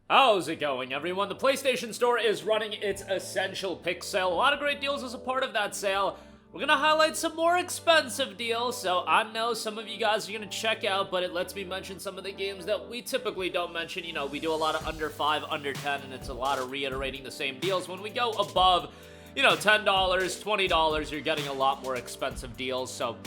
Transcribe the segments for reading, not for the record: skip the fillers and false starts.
How's it going, everyone? The PlayStation Store is running its Essential Pick sale. A lot of great deals as a part of that sale. We're gonna highlight some more expensive deals, so I know some of you guys are gonna check out, but it lets me mention some of the games that we typically don't mention. You know, we do a lot of under 5, under 10, and it's a lot of reiterating the same deals. When we go above, you know, $10, $20, you're getting a lot more expensive deals, so...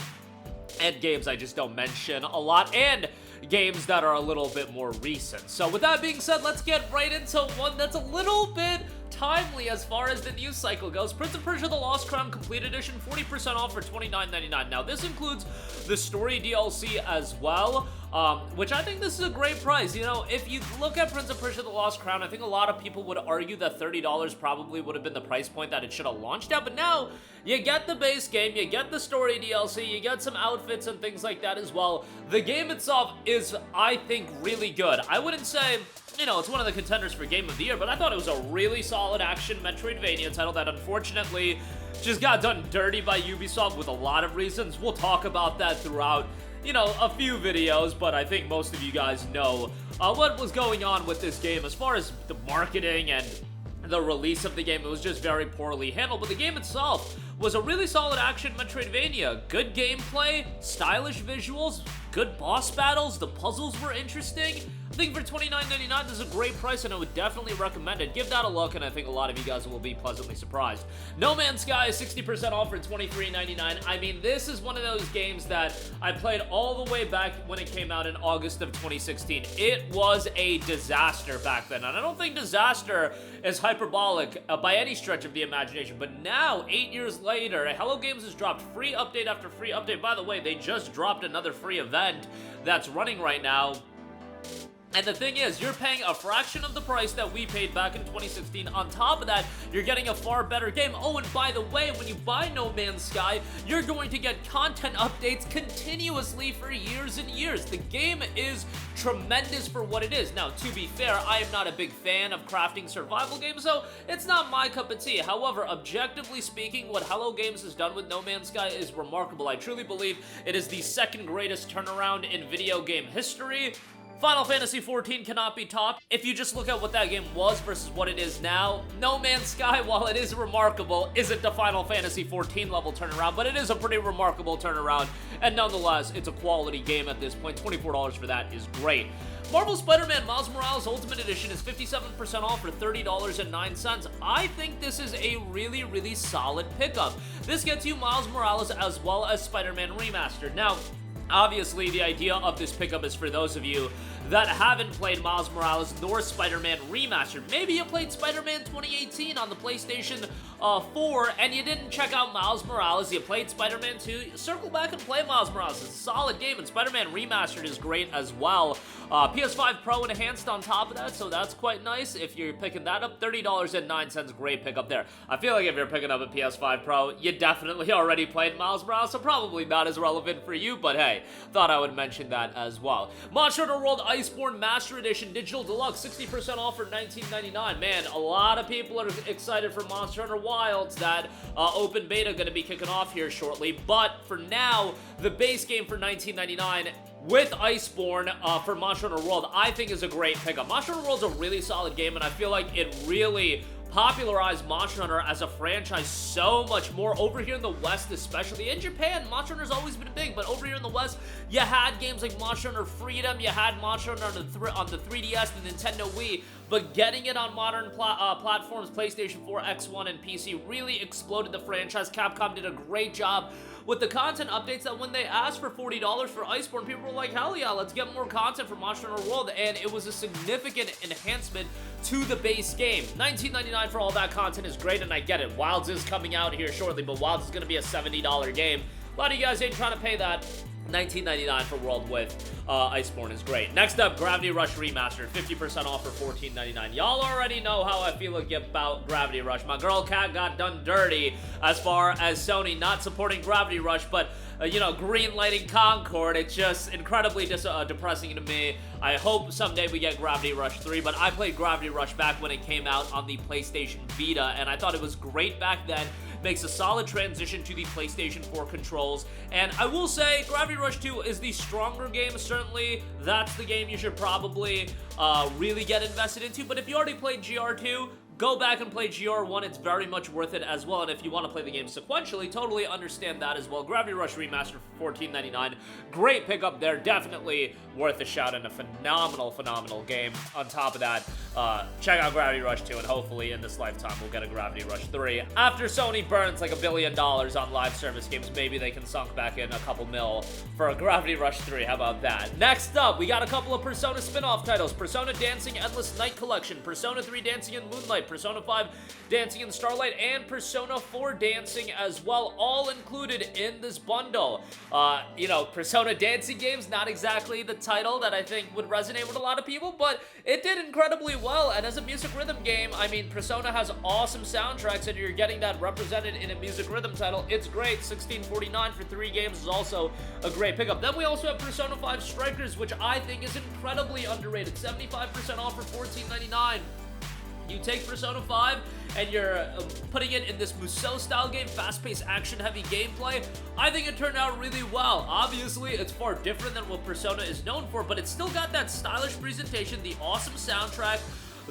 and games I just don't mention a lot, and games that are a little bit more recent. So with that being said, let's get right into one that's a little bit timely as far as the news cycle goes. Prince of Persia: The Lost Crown Complete Edition, 40% off for $29.99. Now, this includes the story DLC as well, which I think this is a great price. You know, if you look at Prince of Persia: The Lost Crown, I think a lot of people would argue that $30 probably would have been the price point that it should have launched at, but now you get the base game, you get the story DLC, you get some outfits and things like that as well. The game itself is, I think, really good. I wouldn't say, you know, it's one of the contenders for Game of the Year, but I thought it was a really solid action Metroidvania title that unfortunately just got done dirty by Ubisoft with a lot of reasons. We'll talk about that throughout, you know, a few videos, but I think most of you guys know what was going on with this game. As far as the marketing and the release of the game, it was just very poorly handled, but the game itself was a really solid action Metroidvania. Good gameplay, stylish visuals, good boss battles, the puzzles were interesting. I think for $29.99, this is a great price, and I would definitely recommend it. Give that a look, and I think a lot of you guys will be pleasantly surprised. No Man's Sky is 60% off for $23.99. I mean, this is one of those games that I played all the way back when it came out in August of 2016. It was a disaster back then, and I don't think disaster is hyperbolic by any stretch of the imagination, but now, 8 years later, Hello Games has dropped free update after free update. By the way, they just dropped another free event that's running right now. And the thing is, you're paying a fraction of the price that we paid back in 2016. On top of that, you're getting a far better game. Oh, and by the way, when you buy No Man's Sky, you're going to get content updates continuously for years and years. The game is tremendous for what it is. Now, to be fair, I am not a big fan of crafting survival games, so it's not my cup of tea. However, objectively speaking, what Hello Games has done with No Man's Sky is remarkable. I truly believe it is the second greatest turnaround in video game history. Final Fantasy XIV cannot be topped. If you just look at what that game was versus what it is now, No Man's Sky, while it is remarkable, isn't the Final Fantasy XIV level turnaround, but it is a pretty remarkable turnaround, and nonetheless, it's a quality game at this point. $24 for that is great. Marvel Spider-Man Miles Morales Ultimate Edition is 57% off for $30.09. I think this is a really, really solid pickup. This gets you Miles Morales as well as Spider-Man Remastered. Now, obviously, the idea of this pickup is for those of you that haven't played Miles Morales nor Spider-Man Remastered. Maybe you played Spider-Man 2018 on the PlayStation 4 and you didn't check out Miles Morales, you played Spider-Man 2, circle back and play Miles Morales. It's a solid game, and Spider-Man Remastered is great as well. PS5 Pro enhanced on top of that, so that's quite nice. If you're picking that up, $30.09, great pickup there. I feel like if you're picking up a PS5 Pro, you definitely already played Miles Morales, so probably not as relevant for you, but hey, thought I would mention that as well. Monster Hunter World Iceborne Master Edition Digital Deluxe, 60% off for $19.99. Man, a lot of people are excited for Monster Hunter Wilds. That open beta going to be kicking off here shortly, but for now, the base game for $19.99 with Iceborne for Monster Hunter World, I think is a great pickup. Monster Hunter World's a really solid game, and I feel like it really popularized Monster Hunter as a franchise so much more over here in the West, especially. In Japan, Monster Hunter's always been big, but over here in the West, you had games like Monster Hunter Freedom, you had Monster Hunter on the 3DS, the Nintendo Wii, but getting it on modern platforms, PlayStation 4, X1, and PC really exploded the franchise. Capcom did a great job with the content updates that when they asked for $40 for Iceborne, people were like, hell yeah, let's get more content for Monster Hunter World, and it was a significant enhancement to the base game. $19.99 for all that content is great, and I get it. Wilds is coming out here shortly, but Wilds is going to be a $70 game. A lot of you guys ain't trying to pay that. $19.99 for World with Iceborne is great. Next up, Gravity Rush Remastered, 50% off for $14.99. Y'all already know how I feel about Gravity Rush. My girl Kat got done dirty as far as Sony not supporting Gravity Rush, but you know, green lighting Concord, it's just incredibly depressing to me. I hope someday we get Gravity Rush 3, but I played Gravity Rush back when it came out on the PlayStation Vita, and I thought it was great back then. makes a solid transition to the PlayStation 4 controls. And I will say, Gravity Rush 2 is the stronger game, certainly. That's the game you should probably really get invested into. But if you already played GR2, go back and play GR1, it's very much worth it as well, and if you want to play the game sequentially, totally understand that as well. Gravity Rush Remastered for $14.99, great pickup there, definitely worth a shout and a phenomenal game. On top of that, check out Gravity Rush 2, and hopefully in this lifetime we'll get a Gravity Rush 3. After Sony burns like $1 billion on live service games, maybe they can sunk back in a couple mil for a Gravity Rush 3, how about that? Next up, we got a couple of Persona spin-off titles, Persona Dancing Endless Night Collection, Persona 3 Dancing in Moonlight, Persona 5 Dancing in Starlight, and Persona 4 Dancing as well, all included in this bundle. You know, Persona Dancing games, not exactly the title that I think would resonate with a lot of people, but it did incredibly well, and as a music rhythm game, I mean, Persona has awesome soundtracks, and you're getting that represented in a music rhythm title. It's great. $16.49 for 3 games is also a great pickup. Then we also have Persona 5 Strikers, which I think is incredibly underrated. 75% off for $14.99. You take Persona 5 and you're putting it in this Musou-style game, fast-paced, action-heavy gameplay. I think it turned out really well. Obviously, it's far different than what Persona is known for, but it's still got that stylish presentation, the awesome soundtrack,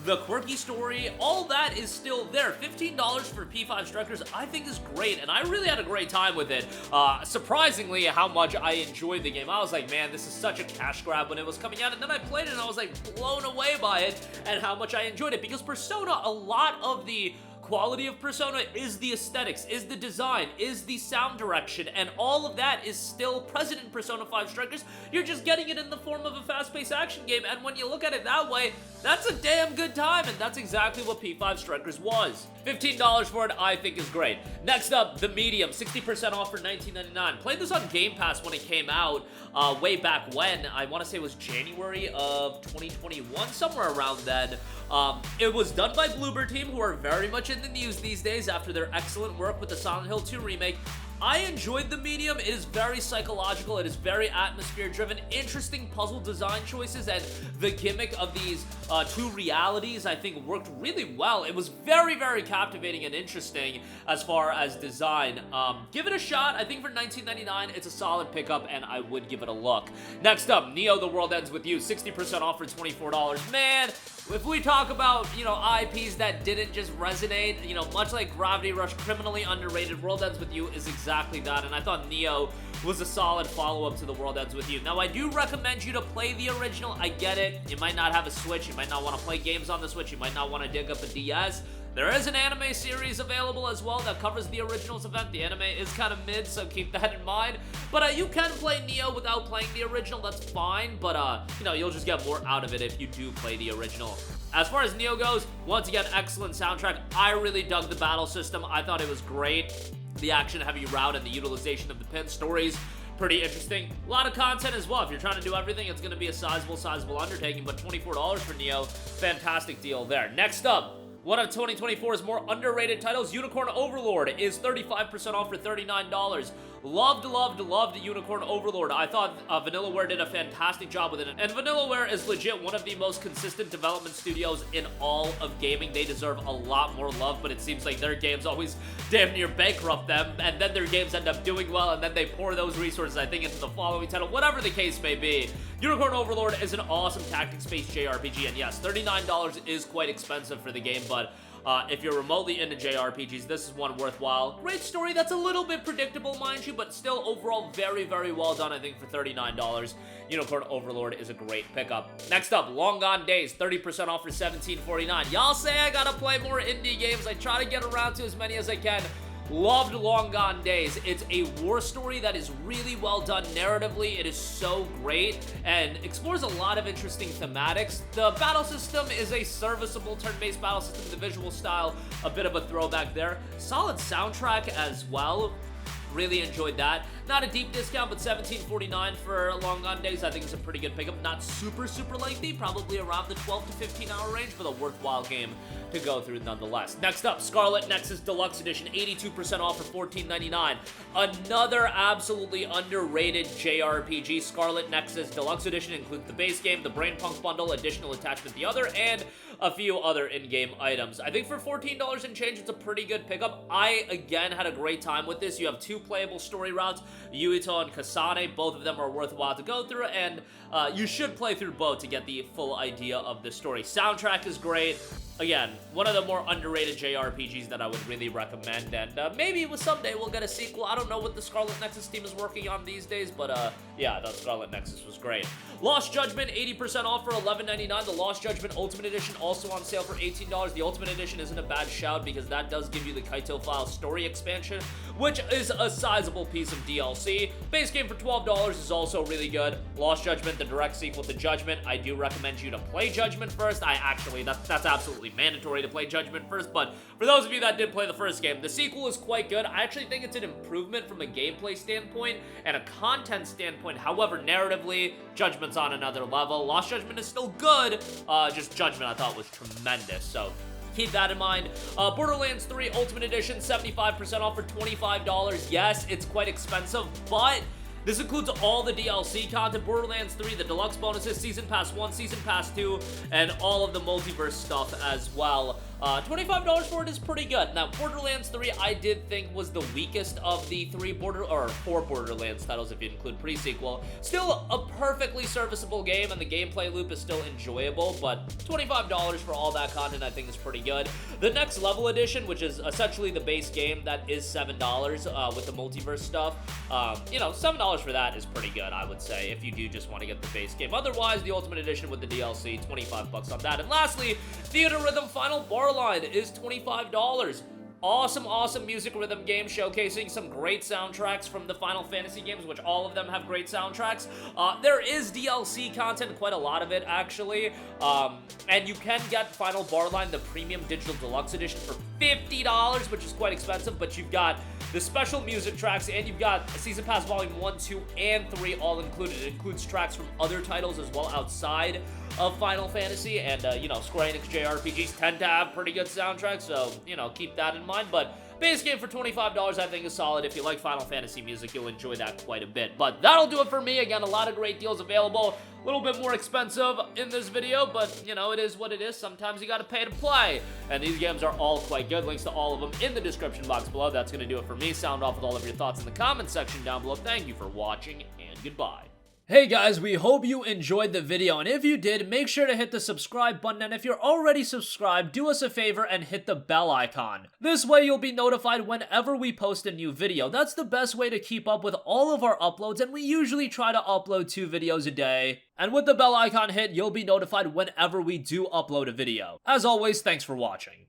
the quirky story, all that is still there. $15 for P5 Strikers, I think is great, and I really had a great time with it. Surprisingly, how much I enjoyed the game. I was like, man, this is such a cash grab when it was coming out, and then I played it and I was like blown away by it and how much I enjoyed it, because Persona, a lot of the quality of Persona is the aesthetics, is the design, is the sound direction, and all of that is still present in Persona 5 Strikers. You're just getting it in the form of a fast-paced action game, and when you look at it that way, that's a damn good time, and that's exactly what P5 Strikers was. $15 for it, I think, is great. Next up, The Medium, 60% off for $19.99. Played this on Game Pass when it came out way back when. I want to say it was January of 2021, somewhere around then. It was done by Bloober Team, who are very much in the news these days after their excellent work with the Silent Hill 2 remake. I enjoyed The Medium. It is very psychological. It is very atmosphere-driven. Interesting puzzle design choices, and the gimmick of these two realities, I think, worked really well. It was very, very captivating and interesting as far as design. Give it a shot. I think for $19.99, it's a solid pickup, and I would give it a look. Next up, Neo: The World Ends With You, 60% off for $24. Man, if we talk about, you know, IPs that didn't just resonate, you know, much like Gravity Rush, criminally underrated, World Ends With You is exactly that, and I thought Neo was a solid follow-up to The World Ends With You. Now, I do recommend you to play the original. I get it. You might not have a Switch. You might not want to play games on the Switch. You might not want to dig up a DS. There is an anime series available as well that covers the originals event. The anime is kind of mid, so keep that in mind. But you can play Neo without playing the original. That's fine, but you know, you'll just get more out of it if you do play the original. As far as Neo goes, once again, excellent soundtrack. I really dug the battle system. I thought it was great. The action-heavy route and the utilization of the pin stories, pretty interesting. A lot of content as well. If you're trying to do everything, it's going to be a sizable undertaking, but $24 for Neo, fantastic deal there. Next up, one of 2024's more underrated titles, Unicorn Overlord, is 35% off for $39. Loved Unicorn Overlord. I thought Vanillaware did a fantastic job with it, and Vanillaware is legit one of the most consistent development studios in all of gaming. They deserve a lot more love, but it seems like their games always damn near bankrupt them, and then their games end up doing well, and then they pour those resources, I think, into the following title, whatever the case may be. Unicorn Overlord is an awesome tactics-based JRPG, and yes, $39 is quite expensive for the game, but if you're remotely into JRPGs, this is one worthwhile. Great story that's a little bit predictable, mind you, but still overall very, very well done, I think, for $39. Unicorn Overlord is a great pickup. Next up, Long Gone Days, 30% off for $17.49. Y'all say I gotta play more indie games. I try to get around to as many as I can. Loved Long Gone Days. It's a war story that is really well done narratively. It is so great and explores a lot of interesting thematics. The battle system is a serviceable turn-based battle system. The visual style, a bit of a throwback there. Solid soundtrack as well. Really enjoyed that. Not a deep discount, but $17.49 for Long Gone Days. I think it's a pretty good pickup. Not super lengthy, probably around the 12 to 15 hour range, but a worthwhile game to go through nonetheless. Next up, SCARLET NEXUS Deluxe Edition, 82% off for $14.99. Another absolutely underrated JRPG. SCARLET NEXUS Deluxe Edition includes the base game, the Brainpunk bundle, additional attachment the other, and a few other in-game items. I think for $14 and change, it's a pretty good pickup. I, again, had a great time with this. You have 2 playable story routes, Yuito and Kasane. Both of them are worthwhile to go through, and you should play through both to get the full idea of the story. Soundtrack is great. Again, one of the more underrated JRPGs that I would really recommend, and maybe someday we'll get a sequel. I don't know what the Scarlet Nexus team is working on these days, but yeah, I thought Scarlet Nexus was great. Lost Judgment, 80% off for $11.99. The Lost Judgment Ultimate Edition also on sale for $18. The Ultimate Edition isn't a bad shout because that does give you the Kaito File story expansion, which is a sizable piece of DLC. Base game for $12 is also really good. Lost Judgment, the direct sequel to Judgment. I do recommend you to play Judgment first. That's absolutely mandatory to play Judgment first, but for those of you that did play the first game, the sequel is quite good. I actually think it's an improvement from a gameplay standpoint and a content standpoint. However, narratively, Judgment's on another level. Lost Judgment is still good, just Judgment I thought was tremendous, so keep that in mind. Borderlands 3 Ultimate Edition, 75% off for $25. Yes, it's quite expensive, but this includes all the DLC content, Borderlands 3, the Deluxe bonuses, Season Pass 1, Season Pass 2, and all of the multiverse stuff as well. $25 for it is pretty good. Now, Borderlands 3, I did think was the weakest of the 4 Borderlands titles, if you include pre-sequel. Still a perfectly serviceable game, and the gameplay loop is still enjoyable, but $25 for all that content I think is pretty good. The Next Level Edition, which is essentially the base game, that is $7 with the multiverse stuff. You know, $7 for that is pretty good, I would say, if you do just want to get the base game. Otherwise, the Ultimate Edition with the DLC, 25 bucks on that. And lastly, THEATRHYTHM Final Bar Line is $25. Awesome music rhythm game showcasing some great soundtracks from the Final Fantasy games, which all of them have great soundtracks. There is DLC content, quite a lot of it actually, and you can get Final Barline, the Premium Digital Deluxe Edition, for $50, which is quite expensive, but you've got the special music tracks, and you've got Season Pass Volume 1, 2, and 3 all included. It includes tracks from other titles as well outside of Final Fantasy, and, you know, Square Enix JRPGs tend to have pretty good soundtracks, so, you know, keep that in mind. But base game for $25 I think is solid. If you like Final Fantasy music, you'll enjoy that quite a bit. But that'll do it for me. Again, a lot of great deals available. A little bit more expensive in this video, but, you know, it is what it is. Sometimes you gotta pay to play. And these games are all quite good. Links to all of them in the description box below. That's gonna do it for me. Sound off with all of your thoughts in the comment section down below. Thank you for watching, and goodbye. Hey guys, we hope you enjoyed the video, and if you did, make sure to hit the subscribe button, and if you're already subscribed, do us a favor and hit the bell icon. This way you'll be notified whenever we post a new video. That's the best way to keep up with all of our uploads, and we usually try to upload 2 videos a day. And with the bell icon hit, you'll be notified whenever we do upload a video. As always, thanks for watching.